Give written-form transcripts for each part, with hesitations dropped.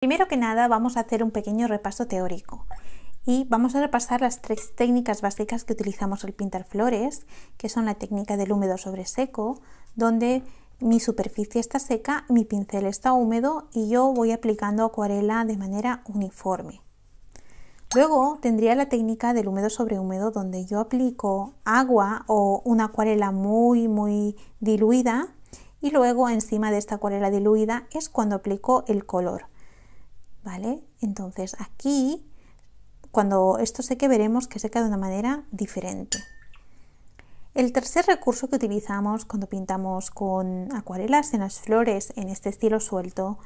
Primero que nada vamos a hacer un pequeño repaso teórico y vamos a repasar las 3 técnicas básicas que utilizamos al pintar flores, que son la técnica del húmedo sobre seco, donde mi superficie está seca, mi pincel está húmedo y yo voy aplicando acuarela de manera uniforme. Luego tendría la técnica del húmedo sobre húmedo, donde yo aplico agua o una acuarela muy diluida y luego encima de esta acuarela diluida es cuando aplico el color. ¿Vale? Entonces aquí, cuando esto seque, veremos que seca de una manera diferente. El tercer recurso que utilizamos cuando pintamos con acuarelas en las flores en este estilo suelto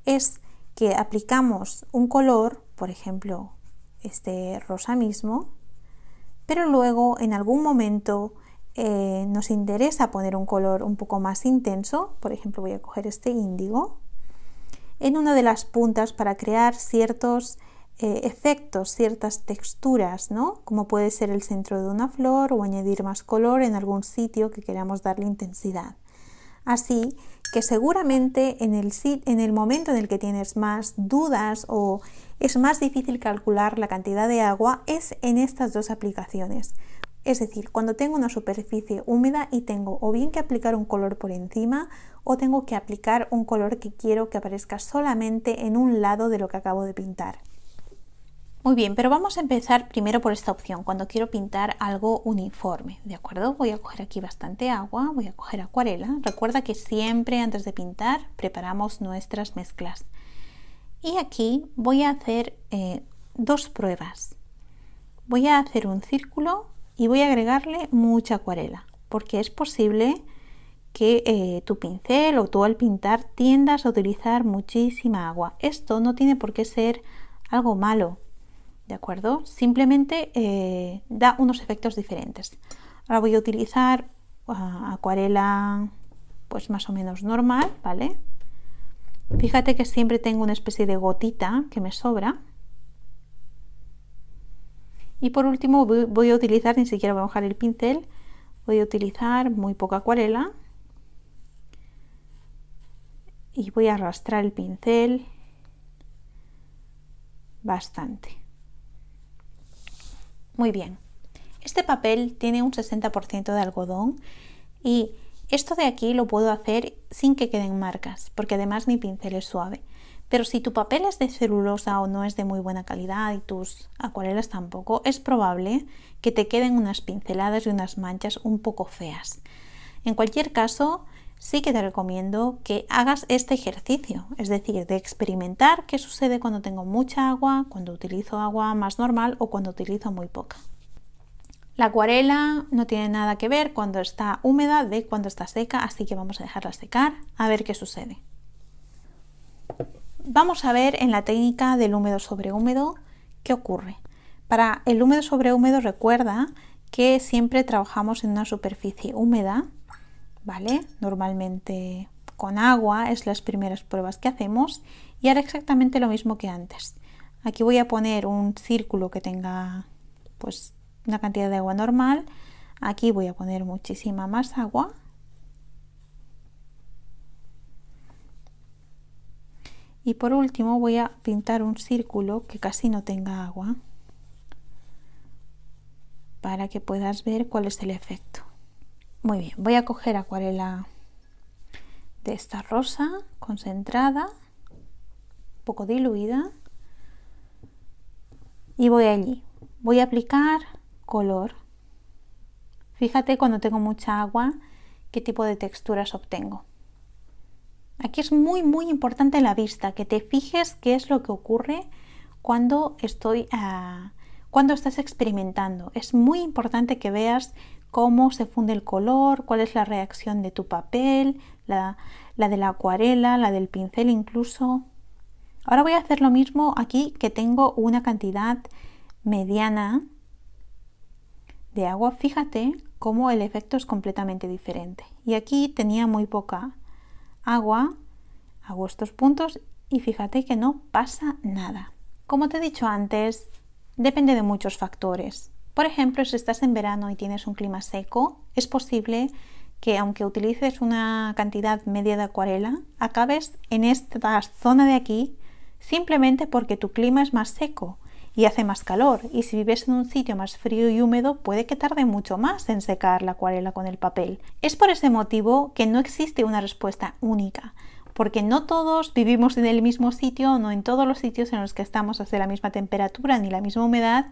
es que aplicamos un color, por ejemplo este rosa mismo, pero luego en algún momento nos interesa poner un color un poco más intenso. Por ejemplo, voy a coger este índigo en una de las puntas para crear ciertos efectos, ciertas texturas, ¿no? Como puede ser el centro de una flor o añadir más color en algún sitio que queramos darle intensidad. Así que seguramente en el momento en el que tienes más dudas o es más difícil calcular la cantidad de agua es en estas dos aplicaciones. Es decir, cuando tengo una superficie húmeda y tengo o bien que aplicar un color por encima o tengo que aplicar un color que quiero que aparezca solamente en un lado de lo que acabo de pintar. Muy bien, pero vamos a empezar primero por esta opción, cuando quiero pintar algo uniforme, ¿de acuerdo? Voy a coger aquí bastante agua, voy a coger acuarela. Recuerda que siempre antes de pintar preparamos nuestras mezclas. Y aquí voy a hacer 2 pruebas. Voy a hacer un círculo y voy a agregarle mucha acuarela, porque es posible que tu pincel o tú al pintar tiendas a utilizar muchísima agua. Esto no tiene por qué ser algo malo, ¿de acuerdo? Simplemente da unos efectos diferentes. Ahora voy a utilizar acuarela pues más o menos normal, ¿vale? Fíjate que siempre tengo una especie de gotita que me sobra. Y por último voy a utilizar, ni siquiera voy a mojar el pincel, voy a utilizar muy poca acuarela y voy a arrastrar el pincel bastante. Muy bien, este papel tiene un 60% de algodón y esto de aquí lo puedo hacer sin que queden marcas, porque además mi pincel es suave. Pero si tu papel es de celulosa o no es de muy buena calidad y tus acuarelas tampoco, es probable que te queden unas pinceladas y unas manchas un poco feas. En cualquier caso, sí que te recomiendo que hagas este ejercicio, es decir, de experimentar qué sucede cuando tengo mucha agua, cuando utilizo agua más normal o cuando utilizo muy poca. La acuarela no tiene nada que ver cuando está húmeda de cuando está seca, así que vamos a dejarla secar a ver qué sucede. Vamos a ver en la técnica del húmedo sobre húmedo qué ocurre. Para el húmedo sobre húmedo recuerda que siempre trabajamos en una superficie húmeda, ¿vale? Normalmente con agua es las primeras pruebas que hacemos y haré exactamente lo mismo que antes. Aquí voy a poner un círculo que tenga pues una cantidad de agua normal. Aquí voy a poner muchísima más agua. Y por último voy a pintar un círculo que casi no tenga agua para que puedas ver cuál es el efecto. Muy bien, voy a coger acuarela de esta rosa concentrada, un poco diluida, y voy allí. Voy a aplicar color. Fíjate cuando tengo mucha agua qué tipo de texturas obtengo. Aquí es muy importante la vista, que te fijes qué es lo que ocurre cuando estás experimentando. Es muy importante que veas cómo se funde el color, cuál es la reacción de tu papel, la de la acuarela, la del pincel incluso. Ahora voy a hacer lo mismo aquí que tengo una cantidad mediana de agua. Fíjate cómo el efecto es completamente diferente. Y aquí tenía muy poca agua, hago estos puntos y fíjate que no pasa nada. Como te he dicho antes, depende de muchos factores. Por ejemplo, si estás en verano y tienes un clima seco, es posible que aunque utilices una cantidad media de acuarela, acabes en esta zona de aquí simplemente porque tu clima es más seco y hace más calor, y si vives en un sitio más frío y húmedo puede que tarde mucho más en secar la acuarela con el papel. Es por ese motivo que no existe una respuesta única, porque no todos vivimos en el mismo sitio, no en todos los sitios en los que estamos hace la misma temperatura ni la misma humedad,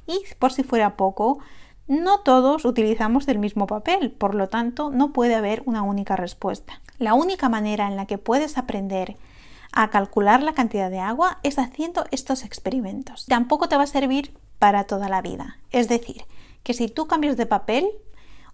y por si fuera poco, no todos utilizamos el mismo papel, por lo tanto no puede haber una única respuesta. La única manera en la que puedes aprender a calcular la cantidad de agua es haciendo estos experimentos. Tampoco te va a servir para toda la vida. Es decir, que si tú cambias de papel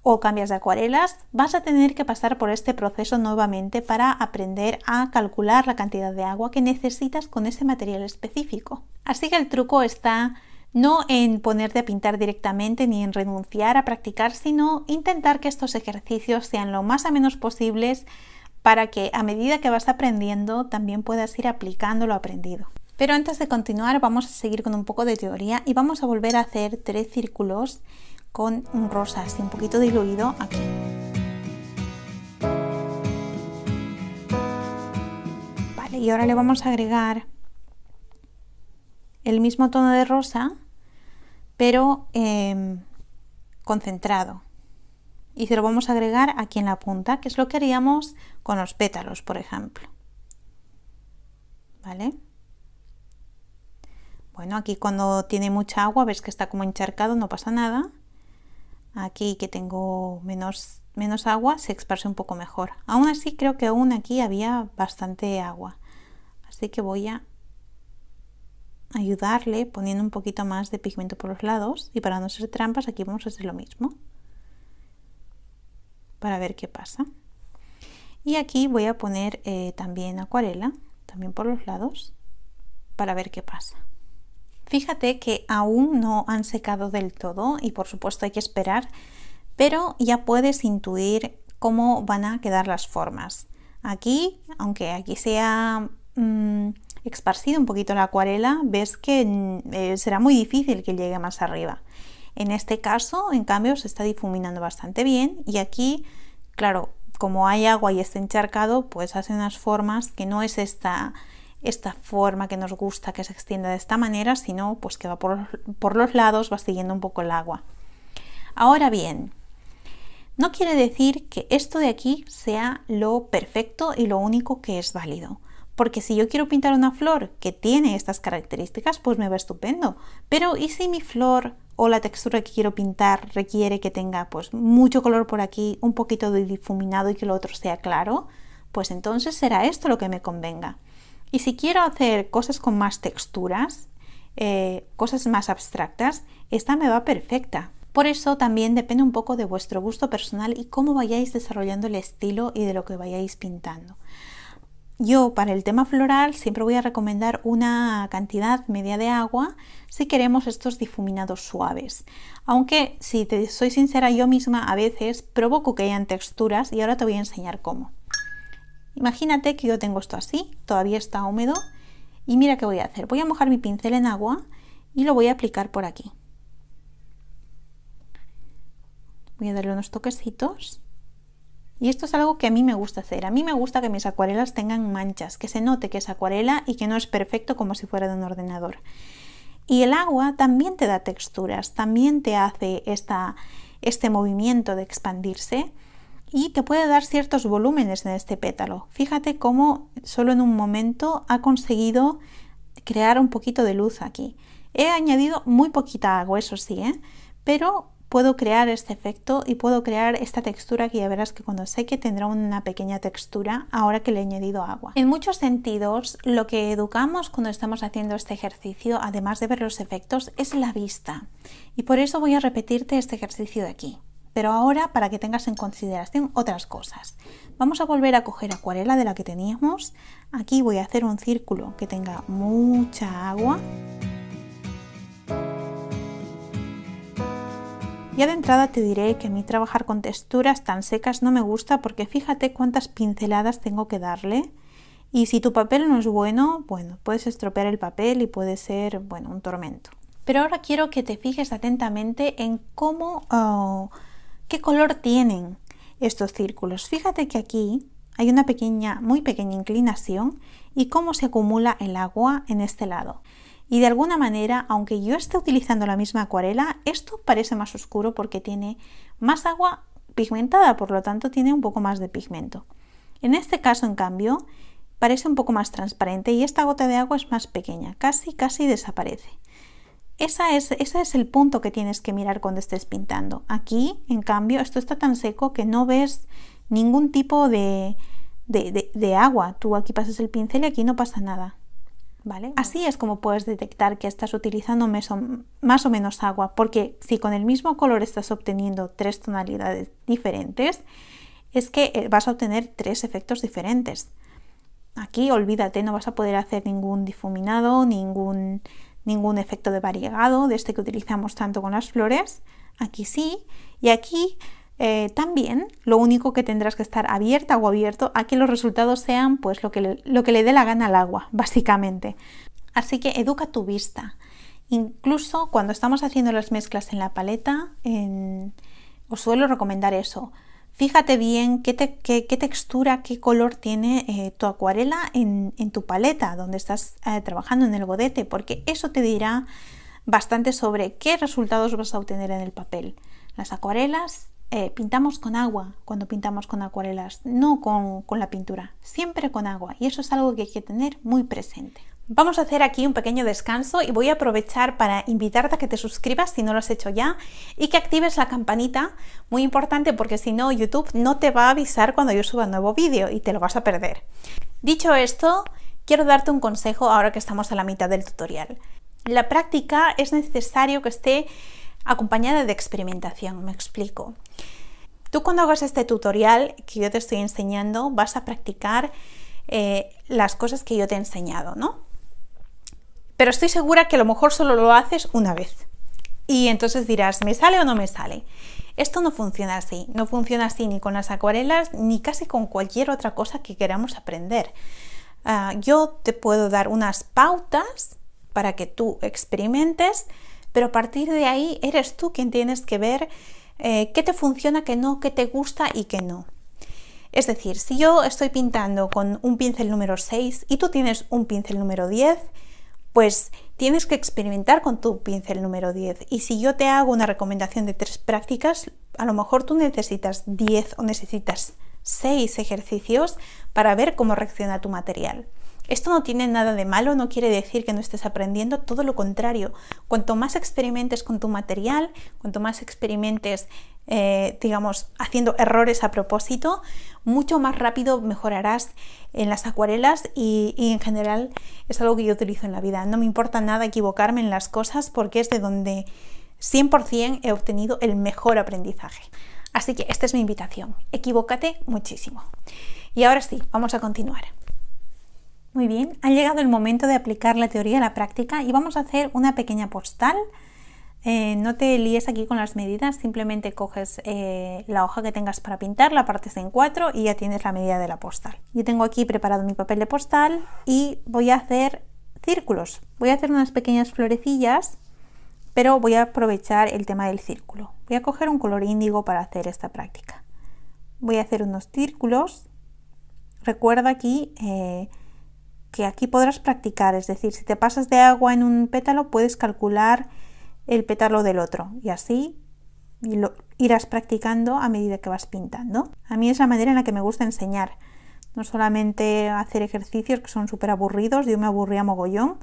o cambias de acuarelas, vas a tener que pasar por este proceso nuevamente para aprender a calcular la cantidad de agua que necesitas con ese material específico. Así que el truco está no en ponerte a pintar directamente ni en renunciar a practicar, sino intentar que estos ejercicios sean lo más amenos posibles para que a medida que vas aprendiendo también puedas ir aplicando lo aprendido. Pero antes de continuar vamos a seguir con un poco de teoría y vamos a volver a hacer 3 círculos con un rosa así un poquito diluido aquí. Vale, y ahora le vamos a agregar el mismo tono de rosa pero concentrado. Y se lo vamos a agregar aquí en la punta, que es lo que haríamos con los pétalos, por ejemplo. ¿Vale? Bueno, aquí cuando tiene mucha agua, ves que está como encharcado, no pasa nada. Aquí que tengo menos agua, se esparce un poco mejor. Aún así, creo que aún aquí había bastante agua. Así que voy a ayudarle poniendo un poquito más de pigmento por los lados. Y para no hacer trampas, aquí vamos a hacer lo mismo, para ver qué pasa. Y aquí voy a poner también acuarela, también por los lados, para ver qué pasa. Fíjate que aún no han secado del todo y por supuesto hay que esperar, pero ya puedes intuir cómo van a quedar las formas. Aquí, aunque aquí sea esparcido un poquito la acuarela, ves que será muy difícil que llegue más arriba. En este caso, en cambio, se está difuminando bastante bien y aquí, claro, como hay agua y está encharcado, pues hace unas formas que no es esta forma que nos gusta que se extienda de esta manera, sino pues que va por los lados, va siguiendo un poco el agua. Ahora bien, no quiere decir que esto de aquí sea lo perfecto y lo único que es válido. Porque si yo quiero pintar una flor que tiene estas características, pues me va estupendo. Pero ¿y si mi flor o la textura que quiero pintar requiere que tenga pues mucho color por aquí, un poquito de difuminado y que lo otro sea claro? Pues entonces será esto lo que me convenga. Y si quiero hacer cosas con más texturas, cosas más abstractas, esta me va perfecta. Por eso también depende un poco de vuestro gusto personal y cómo vayáis desarrollando el estilo y de lo que vayáis pintando. Yo para el tema floral siempre voy a recomendar una cantidad media de agua si queremos estos difuminados suaves. Aunque si te soy sincera, yo misma a veces provoco que hayan texturas y ahora te voy a enseñar cómo. Imagínate que yo tengo esto así, todavía está húmedo y mira qué voy a hacer. Voy a mojar mi pincel en agua y lo voy a aplicar por aquí. Voy a darle unos toquecitos. Y esto es algo que a mí me gusta hacer. A mí me gusta que mis acuarelas tengan manchas, que se note que es acuarela y que no es perfecto como si fuera de un ordenador. Y el agua también te da texturas, también te hace este movimiento de expandirse y te puede dar ciertos volúmenes en este pétalo. Fíjate cómo solo en un momento ha conseguido crear un poquito de luz aquí. He añadido muy poquita agua, eso sí, pero puedo crear este efecto y puedo crear esta textura que ya verás que cuando seque tendrá una pequeña textura ahora que le he añadido agua. En muchos sentidos, lo que educamos cuando estamos haciendo este ejercicio, además de ver los efectos, es la vista. Y por eso voy a repetirte este ejercicio de aquí. Pero ahora para que tengas en consideración otras cosas. Vamos a volver a coger acuarela de la que teníamos. Aquí voy a hacer un círculo que tenga mucha agua. Ya de entrada te diré que a mí trabajar con texturas tan secas no me gusta porque fíjate cuántas pinceladas tengo que darle y si tu papel no es bueno, puedes estropear el papel y puede ser, un tormento. Pero ahora quiero que te fijes atentamente en qué color tienen estos círculos. Fíjate que aquí hay una muy pequeña inclinación y cómo se acumula el agua en este lado. Y de alguna manera, aunque yo esté utilizando la misma acuarela, esto parece más oscuro porque tiene más agua pigmentada, por lo tanto tiene un poco más de pigmento. En este caso, en cambio, parece un poco más transparente y esta gota de agua es más pequeña, casi desaparece. Ese es el punto que tienes que mirar cuando estés pintando. Aquí, en cambio, esto está tan seco que no ves ningún tipo de agua. Tú aquí pasas el pincel y aquí no pasa nada. ¿Vale? Así es como puedes detectar que estás utilizando más o menos agua, porque si con el mismo color estás obteniendo 3 tonalidades diferentes, es que vas a obtener 3 efectos diferentes. Aquí olvídate, no vas a poder hacer ningún difuminado, ningún efecto de variegado de este que utilizamos tanto con las flores. Aquí sí, y aquí también. Lo único que tendrás que estar abierta o abierto a que los resultados sean pues lo que le dé la gana al agua, básicamente. Así que educa tu vista. Incluso cuando estamos haciendo las mezclas en la paleta, os suelo recomendar eso. Fíjate bien qué textura, qué color tiene tu acuarela en tu paleta, donde estás trabajando en el godete, porque eso te dirá bastante sobre qué resultados vas a obtener en el papel. Las acuarelas pintamos con agua cuando pintamos con acuarelas, no con la pintura, siempre con agua, y eso es algo que hay que tener muy presente. Vamos a hacer aquí un pequeño descanso y voy a aprovechar para invitarte a que te suscribas si no lo has hecho ya y que actives la campanita, muy importante porque si no YouTube no te va a avisar cuando yo suba un nuevo vídeo y te lo vas a perder. Dicho esto, quiero darte un consejo ahora que estamos a la mitad del tutorial. La práctica es necesario que esté acompañada de experimentación, me explico. Tú cuando hagas este tutorial que yo te estoy enseñando vas a practicar las cosas que yo te he enseñado, ¿no? Pero estoy segura que a lo mejor solo lo haces una vez y entonces dirás, ¿me sale o no me sale? Esto no funciona así, no funciona así ni con las acuarelas ni casi con cualquier otra cosa que queramos aprender. Yo te puedo dar unas pautas para que tú experimentes, pero a partir de ahí eres tú quien tienes que ver qué te funciona, qué no, qué te gusta y qué no. Es decir, si yo estoy pintando con un pincel número 6 y tú tienes un pincel número 10, pues tienes que experimentar con tu pincel número 10. Y si yo te hago una recomendación de 3 prácticas, a lo mejor tú necesitas 10 o necesitas 6 ejercicios para ver cómo reacciona tu material. Esto no tiene nada de malo, no quiere decir que no estés aprendiendo, todo lo contrario. Cuanto más experimentes con tu material, cuanto más experimentes, digamos, haciendo errores a propósito, mucho más rápido mejorarás en las acuarelas y en general es algo que yo utilizo en la vida. No me importa nada equivocarme en las cosas porque es de donde 100% he obtenido el mejor aprendizaje. Así que esta es mi invitación, equivócate muchísimo. Y ahora sí, vamos a continuar. Muy bien, ha llegado el momento de aplicar la teoría a la práctica y vamos a hacer una pequeña postal. No te líes aquí con las medidas, simplemente coges la hoja que tengas para pintar, la partes en 4 y ya tienes la medida de la postal. Yo tengo aquí preparado mi papel de postal y voy a hacer círculos. Voy a hacer unas pequeñas florecillas, pero voy a aprovechar el tema del círculo. Voy a coger un color índigo para hacer esta práctica. Voy a hacer unos círculos. Recuerda aquí que aquí podrás practicar, es decir, si te pasas de agua en un pétalo puedes calcular el pétalo del otro y así lo irás practicando a medida que vas pintando. A mí es la manera en la que me gusta enseñar, no solamente hacer ejercicios que son súper aburridos, yo me aburría mogollón,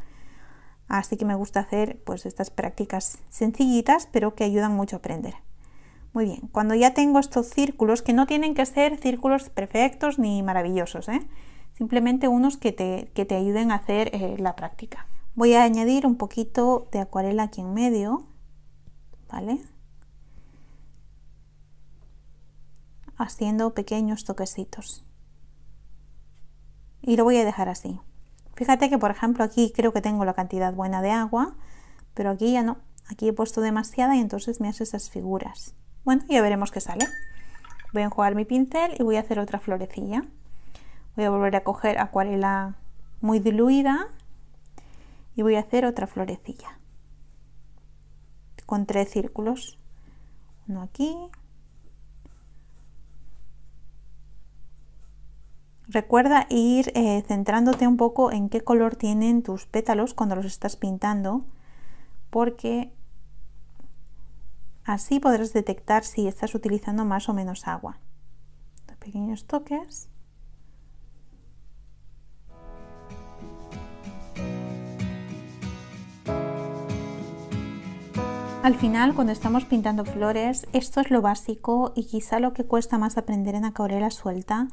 así que me gusta hacer pues estas prácticas sencillitas pero que ayudan mucho a aprender. Muy bien, cuando ya tengo estos círculos, que no tienen que ser círculos perfectos ni maravillosos, simplemente unos que te ayuden a hacer la práctica. Voy a añadir un poquito de acuarela aquí en medio, ¿vale? Haciendo pequeños toquecitos. Y lo voy a dejar así. Fíjate que, por ejemplo, aquí creo que tengo la cantidad buena de agua, pero aquí ya no. Aquí he puesto demasiada y entonces me hace esas figuras. Bueno, ya veremos qué sale. Voy a enjuagar mi pincel y voy a hacer otra florecilla. Voy a volver a coger acuarela muy diluida y voy a hacer otra florecilla con 3 círculos, uno aquí, Recuerda ir centrándote un poco en qué color tienen tus pétalos cuando los estás pintando, porque así podrás detectar si estás utilizando más o menos agua. Pequeños toques. Al final, cuando estamos pintando flores, esto es lo básico y quizá lo que cuesta más aprender en acuarela suelta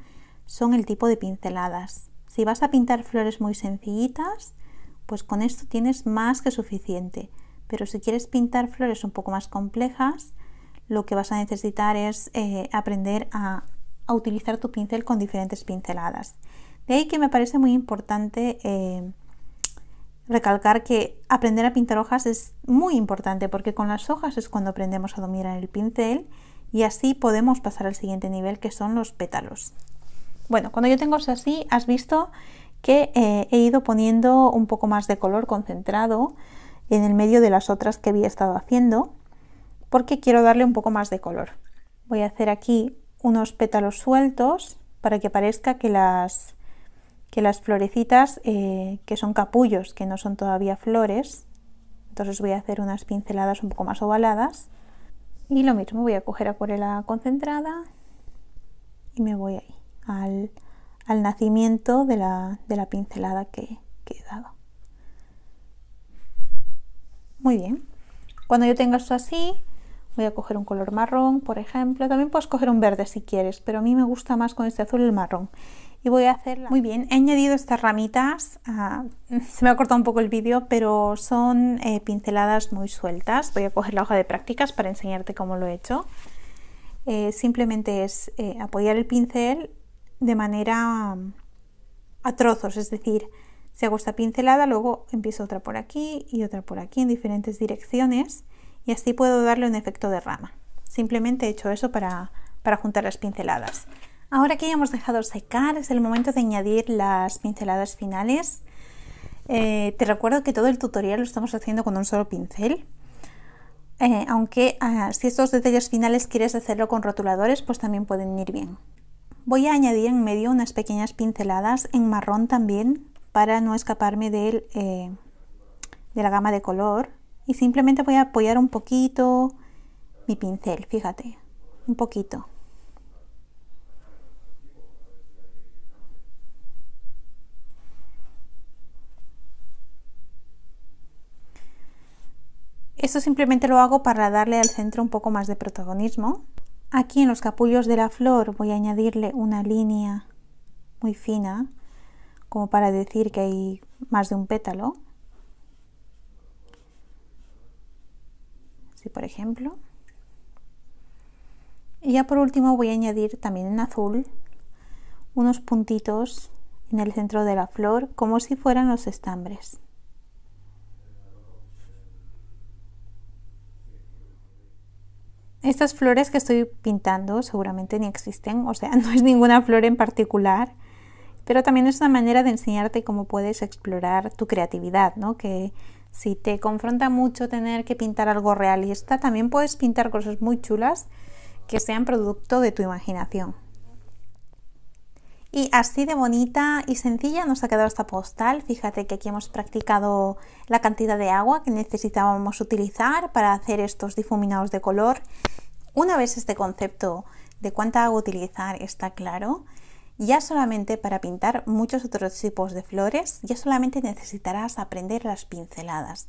son el tipo de pinceladas. Si vas a pintar flores muy sencillitas, pues con esto tienes más que suficiente. Pero si quieres pintar flores un poco más complejas, lo que vas a necesitar es aprender a utilizar tu pincel con diferentes pinceladas. De ahí que me parece muy importante recalcar que aprender a pintar hojas es muy importante, porque con las hojas es cuando aprendemos a dominar el pincel y así podemos pasar al siguiente nivel, que son los pétalos. Bueno, cuando yo tengo así, has visto que he ido poniendo un poco más de color concentrado en el medio de las otras que había estado haciendo, porque quiero darle un poco más de color. Voy a hacer aquí unos pétalos sueltos para que parezca que las florecitas que son capullos, que no son todavía flores. Entonces voy a hacer unas pinceladas un poco más ovaladas y lo mismo, voy a coger acuarela concentrada y me voy ahí al nacimiento de la pincelada que he dado. Muy bien, cuando yo tenga esto así, voy a coger un color marrón, por ejemplo. También puedes coger un verde si quieres, pero a mí me gusta más con este azul el marrón. Y voy a hacerla. Muy bien, he añadido estas ramitas, se me ha cortado un poco el vídeo, pero son pinceladas muy sueltas. Voy a coger la hoja de prácticas para enseñarte cómo lo he hecho. Simplemente es apoyar el pincel de manera a trozos, es decir, si hago esta pincelada, luego empiezo otra por aquí y otra por aquí en diferentes direcciones y así puedo darle un efecto de rama. Simplemente he hecho eso para juntar las pinceladas. Ahora que ya hemos dejado secar, es el momento de añadir las pinceladas finales. Te recuerdo que todo el tutorial lo estamos haciendo con un solo pincel. Aunque si estos detalles finales quieres hacerlo con rotuladores, pues también pueden ir bien. Voy a añadir en medio unas pequeñas pinceladas en marrón también, para no escaparme de la gama de color, y simplemente voy a apoyar un poquito mi pincel, fíjate, un poquito. Esto simplemente lo hago para darle al centro un poco más de protagonismo. Aquí en los capullos de la flor voy a añadirle una línea muy fina, como para decir que hay más de un pétalo. Así, por ejemplo. Y ya por último voy a añadir también en azul unos puntitos en el centro de la flor, como si fueran los estambres. Estas flores que estoy pintando seguramente ni existen, o sea, no es ninguna flor en particular, pero también es una manera de enseñarte cómo puedes explorar tu creatividad, ¿no? Que si te confronta mucho tener que pintar algo realista, también puedes pintar cosas muy chulas que sean producto de tu imaginación. Y así de bonita y sencilla nos ha quedado esta postal. Fíjate que aquí hemos practicado la cantidad de agua que necesitábamos utilizar para hacer estos difuminados de color. Una vez este concepto de cuánta agua utilizar está claro, ya solamente para pintar muchos otros tipos de flores, ya solamente necesitarás aprender las pinceladas.